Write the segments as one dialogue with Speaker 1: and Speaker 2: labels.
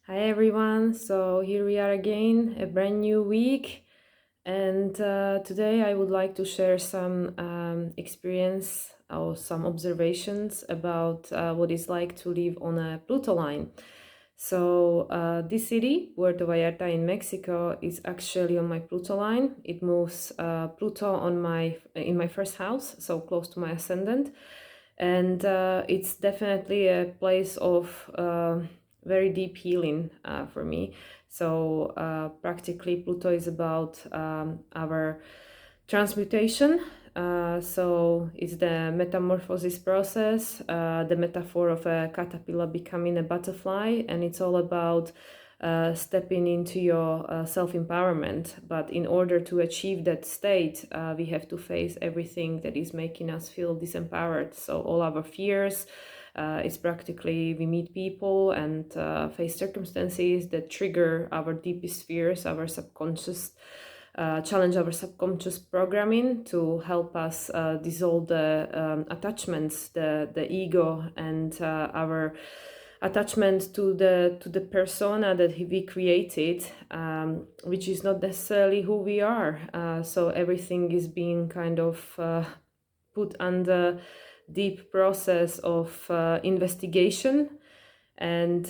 Speaker 1: Hi everyone, so here we are again, a brand new week, and today I would like to share some experience or some observations about what it's like to live on a Pluto line. So this city, Puerto Vallarta in Mexico, is actually on my Pluto line. It moves Pluto in my first house, so close to my ascendant, and it's definitely a place of very deep healing for me. So practically Pluto is about our transmutation. So it's the metamorphosis process, the metaphor of a caterpillar becoming a butterfly, and it's all about stepping into your self-empowerment. But in order to achieve that state, we have to face everything that is making us feel disempowered. So all our fears, it's practically we meet people and face circumstances that trigger our deepest fears, our subconscious, challenge our subconscious programming to help us dissolve the attachments, the ego, and our attachment to the persona that we created, which is not necessarily who we are. So everything is being kind of put under deep process of investigation, and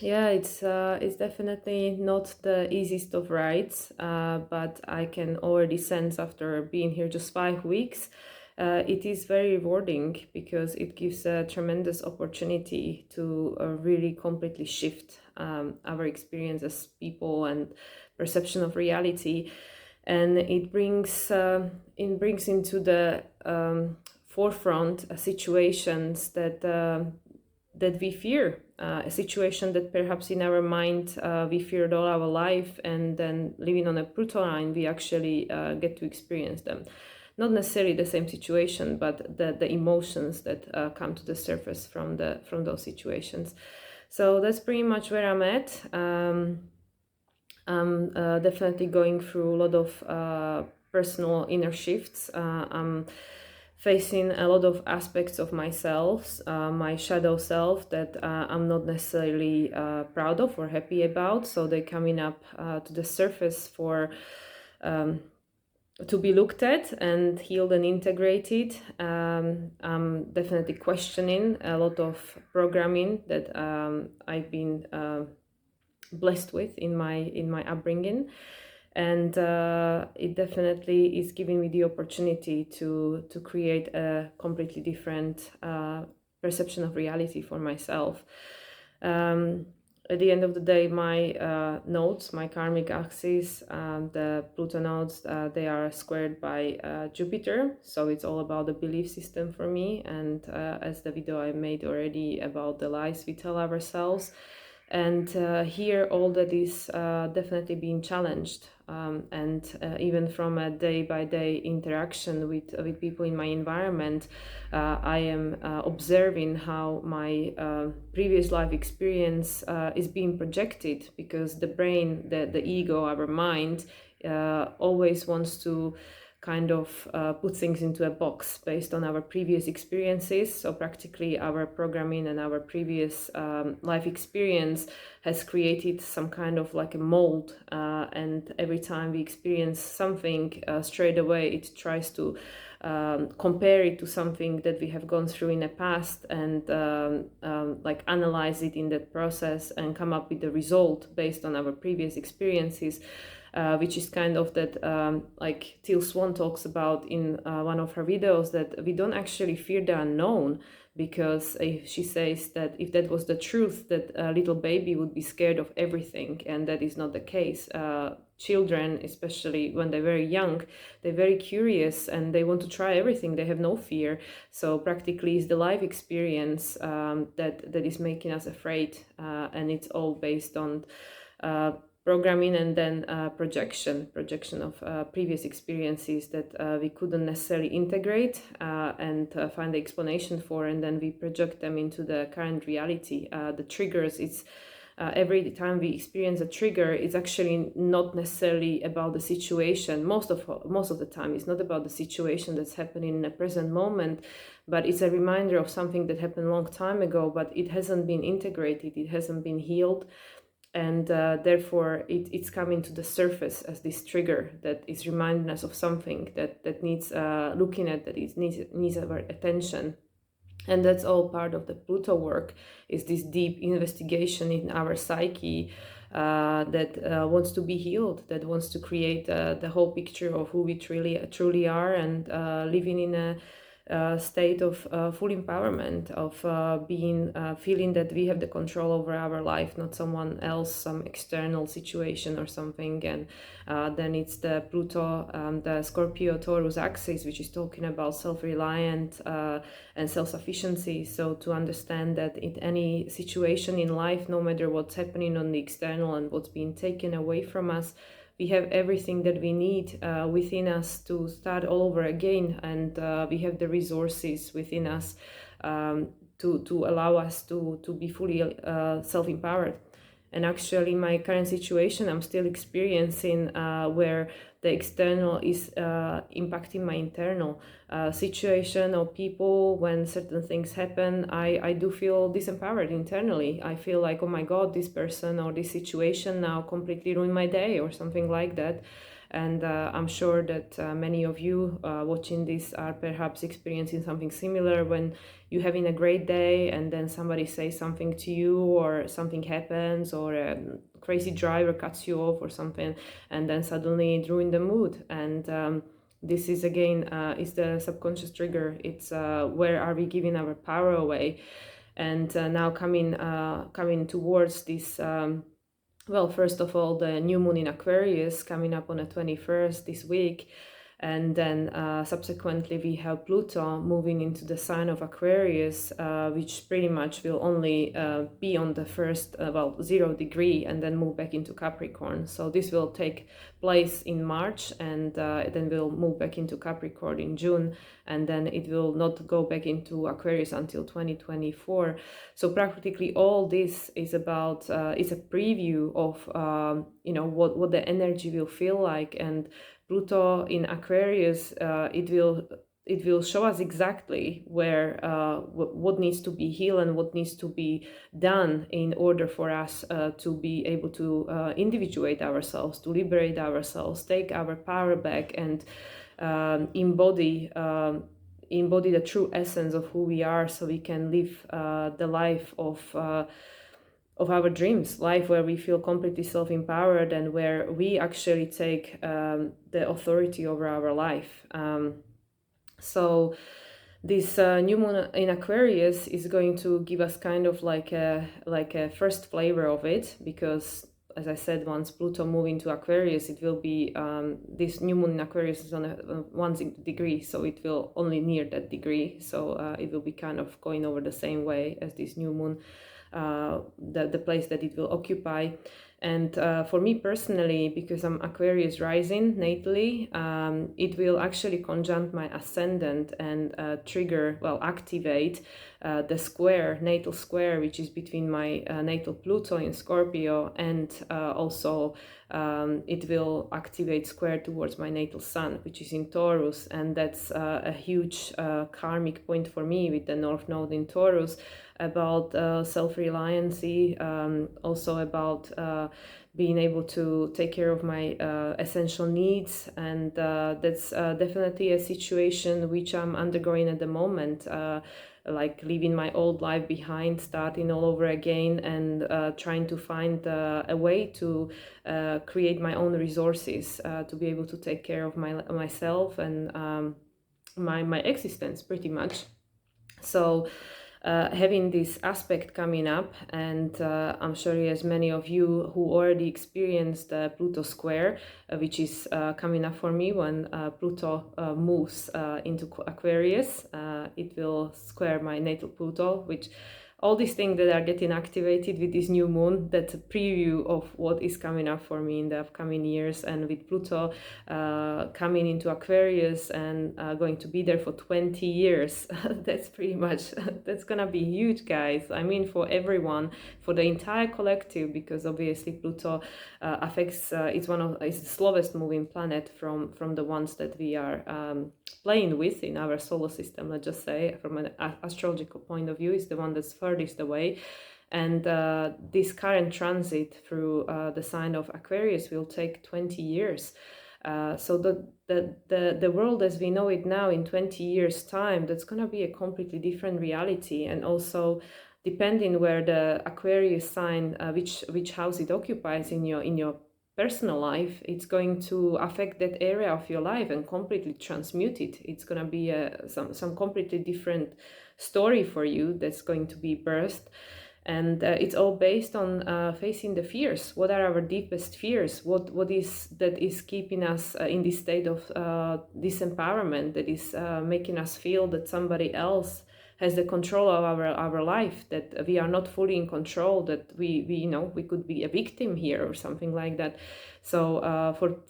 Speaker 1: yeah, it's definitely not the easiest of rides, but I can already sense after being here just 5 weeks, it is very rewarding because it gives a tremendous opportunity to really completely shift our experience as people and perception of reality, and it brings into the forefront situations that we fear, a situation that perhaps in our mind we feared all our life, and then living on a Pluto line we actually get to experience them. Not necessarily the same situation, but the emotions that come to the surface from those situations. So that's pretty much where I'm at. I'm definitely going through a lot of personal inner shifts. I'm facing a lot of aspects of myself, my shadow self, that I'm not necessarily proud of or happy about. So they're coming up to the surface for to be looked at and healed and integrated. I'm definitely questioning a lot of programming that I've been blessed with in my upbringing, and it definitely is giving me the opportunity to create a completely different perception of reality for myself. At the end of the day, my nodes, my karmic axis, the Pluto nodes, they are squared by Jupiter. So it's all about the belief system for me. And as the video I made already about the lies we tell ourselves. And here all that is definitely being challenged. And even from a day-by-day interaction with people in my environment, I am observing how my previous life experience is being projected, because the brain, the ego, our mind always wants to kind of put things into a box based on our previous experiences. So practically our programming and our previous life experience has created some kind of like a mold, and every time we experience something, straight away it tries to compare it to something that we have gone through in the past, and like analyze it in that process and come up with the result based on our previous experiences, which is kind of that, like Teal Swan talks about in one of her videos, that we don't actually fear the unknown, because she says that if that was the truth, that a little baby would be scared of everything, and that is not the case. Children, especially when they're very young, they're very curious and they want to try everything. They have no fear. So practically it's the life experience that is making us afraid, and it's all based on programming, and then projection of previous experiences that we couldn't necessarily integrate and find the explanation for, and then we project them into the current reality. The triggers, it's every time we experience a trigger, it's actually not necessarily about the situation. Most of the time, it's not about the situation that's happening in the present moment, but it's a reminder of something that happened a long time ago, but it hasn't been integrated, it hasn't been healed, and therefore it's coming to the surface as this trigger that is reminding us of something that needs looking at, that it needs our attention. And that's all part of the Pluto work, is this deep investigation in our psyche that wants to be healed, that wants to create the whole picture of who we truly are, and living in a state of full empowerment, of being feeling that we have the control over our life, not someone else, some external situation or something. And then it's the Pluto, the Scorpio Taurus axis, which is talking about self-reliant and self-sufficiency. So to understand that in any situation in life, no matter what's happening on the external and what's being taken away from us, we have everything that we need within us to start all over again, and we have the resources within us to allow us to be fully self-empowered. And actually, my current situation, I'm still experiencing where the external is impacting my internal situation or people. When certain things happen, I do feel disempowered internally. I feel like, oh my God, this person or this situation now completely ruined my day or something like that. And I'm sure that many of you watching this are perhaps experiencing something similar, when you're having a great day and then somebody says something to you, or something happens, or a crazy driver cuts you off or something, and then suddenly it ruined the mood. And this is again is the subconscious trigger. It's where are we giving our power away? And now coming towards this well, first of all, the new moon in Aquarius coming up on the 21st this week. And then subsequently we have Pluto moving into the sign of Aquarius, which pretty much will only be on the first, 0 degree, and then move back into Capricorn. So this will take place in March, and then we'll move back into Capricorn in June, and then it will not go back into Aquarius until 2024. So practically all this is about, is a preview of, what the energy will feel like. And Pluto in Aquarius, it will show us exactly where what needs to be healed and what needs to be done in order for us to be able to individuate ourselves, to liberate ourselves, take our power back, and embody the true essence of who we are, so we can live the life of our dreams, life where we feel completely self-empowered, and where we actually take the authority over our life. So this new moon in Aquarius is going to give us kind of like a first flavor of it, because as I said, once Pluto moves into Aquarius, it will be this new moon in Aquarius is on a 1 degree, so it will only near that degree. So it will be kind of going over the same way as this new moon, the place that it will occupy. And for me personally, because I'm Aquarius rising natally, it will actually conjunct my ascendant and activate the square, natal square, which is between my natal Pluto in Scorpio, and also it will activate square towards my natal Sun, which is in Taurus. And that's a huge karmic point for me, with the North Node in Taurus, about self-reliancy, also about being able to take care of my essential needs. And that's definitely a situation which I'm undergoing at the moment, like leaving my old life behind, starting all over again, and trying to find a way to create my own resources to be able to take care of myself and my existence, pretty much. So having this aspect coming up, and I'm sure as many of you who already experienced Pluto square, which is coming up for me when Pluto moves into Aquarius. It will square my natal Pluto, which all these things that are getting activated with this new moon. That's a preview of what is coming up for me in the upcoming years. And with Pluto coming into Aquarius and going to be there for 20 years, that's pretty much, that's gonna be huge, guys. I mean, for everyone, for the entire collective, because obviously Pluto affects, it's the slowest moving planet from the ones that we are playing with in our solar system. Let's just say, from an astrological point of view, is the one that's furthest away. And this current transit through the sign of Aquarius will take 20 years. So the world as we know it now, in 20 years time, that's going to be a completely different reality. And also, depending where the Aquarius sign, which house it occupies in your personal life, it's going to affect that area of your life and completely transmute it. It's going to be some completely different story for you that's going to be birthed. And it's all based on facing the fears. What are our deepest fears? What is that is keeping us in this state of disempowerment, that is making us feel that somebody else has the control of our life, that we are not fully in control, that we could be a victim here or something like that. So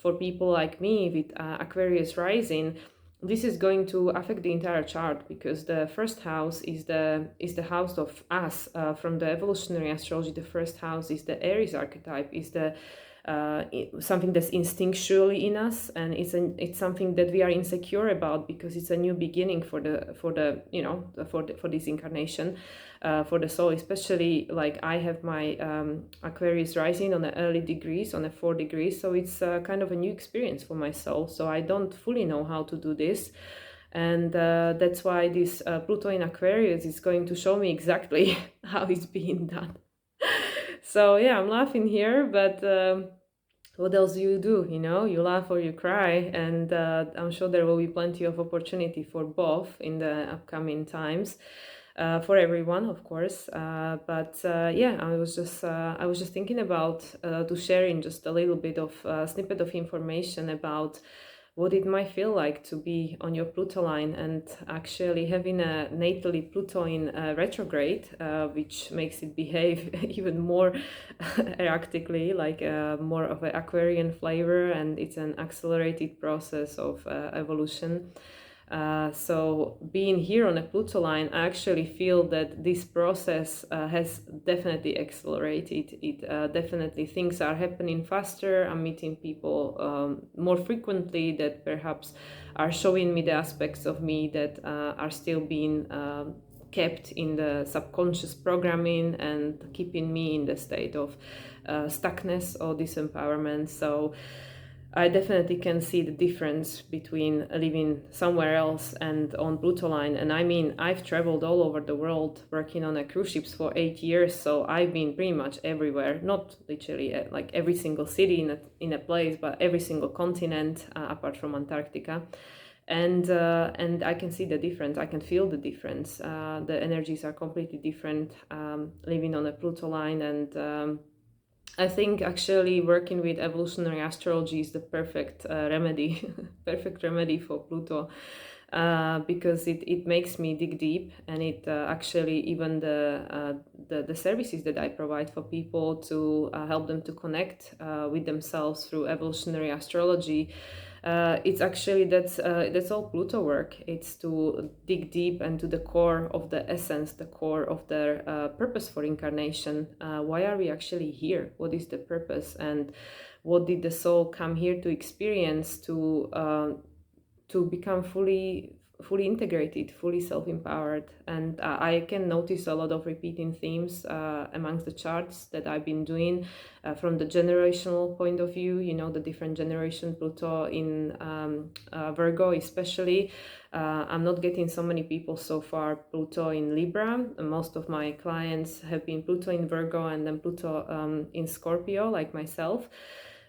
Speaker 1: for people like me with Aquarius rising, this is going to affect the entire chart, because the first house is the house of us. From the evolutionary astrology, the first house is the Aries archetype, is the something that's instinctually in us, and it's something that we are insecure about, because it's a new beginning for this incarnation, for the soul. Especially, like, I have my Aquarius rising on the early degrees, on the 4 degrees, so it's kind of a new experience for my soul. So I don't fully know how to do this, and that's why this Pluto in Aquarius is going to show me exactly how it's being done. So yeah, I'm laughing here, but what else do? You laugh or you cry, and I'm sure there will be plenty of opportunity for both in the upcoming times, for everyone, of course. But yeah, I was just thinking about to sharing just a little bit of snippet of information about what it might feel like to be on your Pluto line, and actually having a natally Pluto in retrograde, which makes it behave even more erratically, like more of an Aquarian flavor, and it's an accelerated process of evolution. So being here on a Pluto line, I actually feel that this process has definitely accelerated. It definitely, things are happening faster. I'm meeting people more frequently that perhaps are showing me the aspects of me that are still being kept in the subconscious programming and keeping me in the state of stuckness or disempowerment. So I definitely can see the difference between living somewhere else and on Pluto line. And I mean, I've traveled all over the world working on a cruise ships for 8 years. So I've been pretty much everywhere, not literally like every single city in a place, but every single continent apart from Antarctica. And I can see the difference. I can feel the difference. The energies are completely different living on a Pluto line. And I think actually working with evolutionary astrology is the perfect remedy, perfect remedy for Pluto, because it makes me dig deep, and it actually, even the services that I provide for people to help them to connect with themselves through evolutionary astrology. It's actually that's all Pluto work. It's to dig deep and to the core of the essence, the core of their purpose for incarnation. Why are we actually here? What is the purpose, and what did the soul come here to experience, to become fully integrated, fully self-empowered? And I can notice a lot of repeating themes amongst the charts that I've been doing from the generational point of view. The different generation, Pluto in Virgo especially. I'm not getting so many people so far Pluto in Libra. Most of my clients have been Pluto in Virgo, and then Pluto in Scorpio, like myself.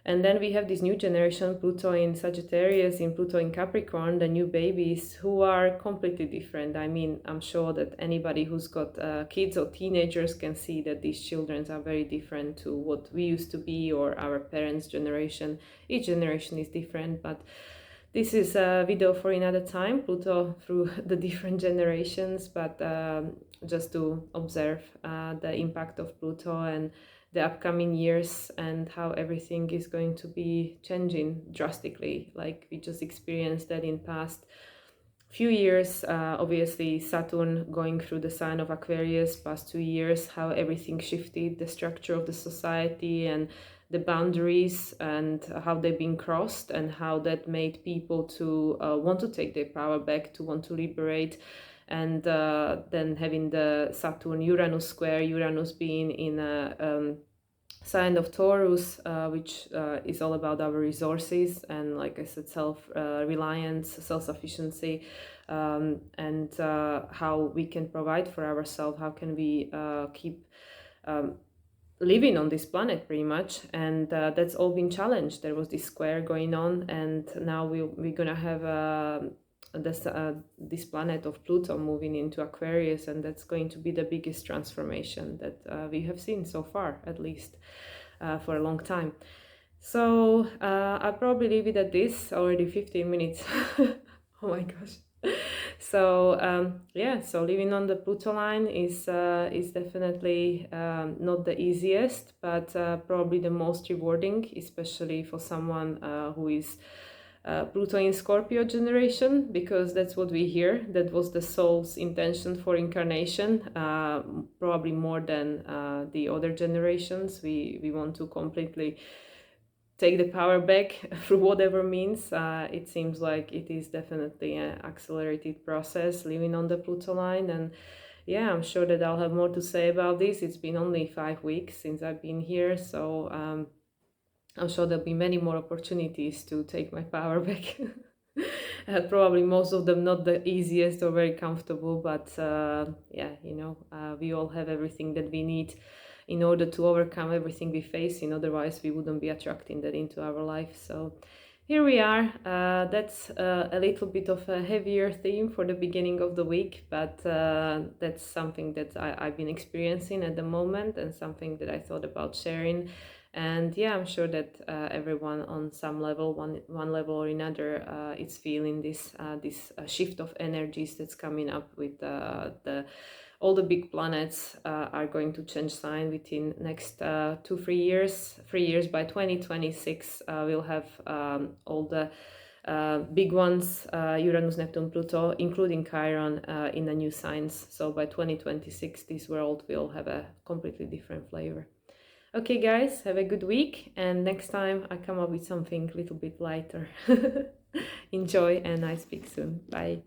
Speaker 1: And then we have this new generation, Pluto in Sagittarius, in Pluto in Capricorn, the new babies, who are completely different. I mean, I'm sure that anybody who's got kids or teenagers can see that these children are very different to what we used to be, or our parents' generation. Each generation is different, but This is a video for another time, Pluto through the different generations, but just to observe the impact of Pluto and the upcoming years and how everything is going to be changing drastically, like we just experienced that in past few years. Obviously Saturn going through the sign of Aquarius past 2 years, how everything shifted, the structure of the society and the boundaries and how they've been crossed, and how that made people to want to take their power back, to want to liberate. And then having the Saturn Uranus square, Uranus being in a sign of Taurus, which is all about our resources and, like I said, self-reliance, self-sufficiency, and how we can provide for ourselves, how can we keep living on this planet pretty much. And that's all been challenged. There was this square going on, and now we're gonna have this planet of Pluto moving into Aquarius, and that's going to be the biggest transformation that we have seen so far, at least for a long time. So I'll probably leave it at this. Already 15 minutes. Oh my gosh. So yeah, so living on the Pluto line is definitely not the easiest, but probably the most rewarding, especially for someone who is Pluto in Scorpio generation, because that's what we hear. That was the soul's intention for incarnation, probably more than the other generations. We want to completely take the power back through whatever means. It seems like it is definitely an accelerated process living on the Pluto line. And yeah, I'm sure that I'll have more to say about this. It's been only 5 weeks since I've been here, so I'm sure there'll be many more opportunities to take my power back. Probably most of them not the easiest or very comfortable, but yeah, we all have everything that we need in order to overcome everything we face. Otherwise we wouldn't be attracting that into our life. So here we are. That's a little bit of a heavier theme for the beginning of the week, but that's something that I've been experiencing at the moment, and something that I thought about sharing. And yeah, I'm sure that everyone on some level, one level or another, is feeling this shift of energies that's coming up with all the big planets are going to change sign within next 2-3 years. 3 years by 2026, we'll have all the big ones, Uranus, Neptune, Pluto, including Chiron, in the new signs. So by 2026, this world will have a completely different flavor. Okay, guys, have a good week, and next time I come up with something a little bit lighter. Enjoy, and I speak soon. Bye.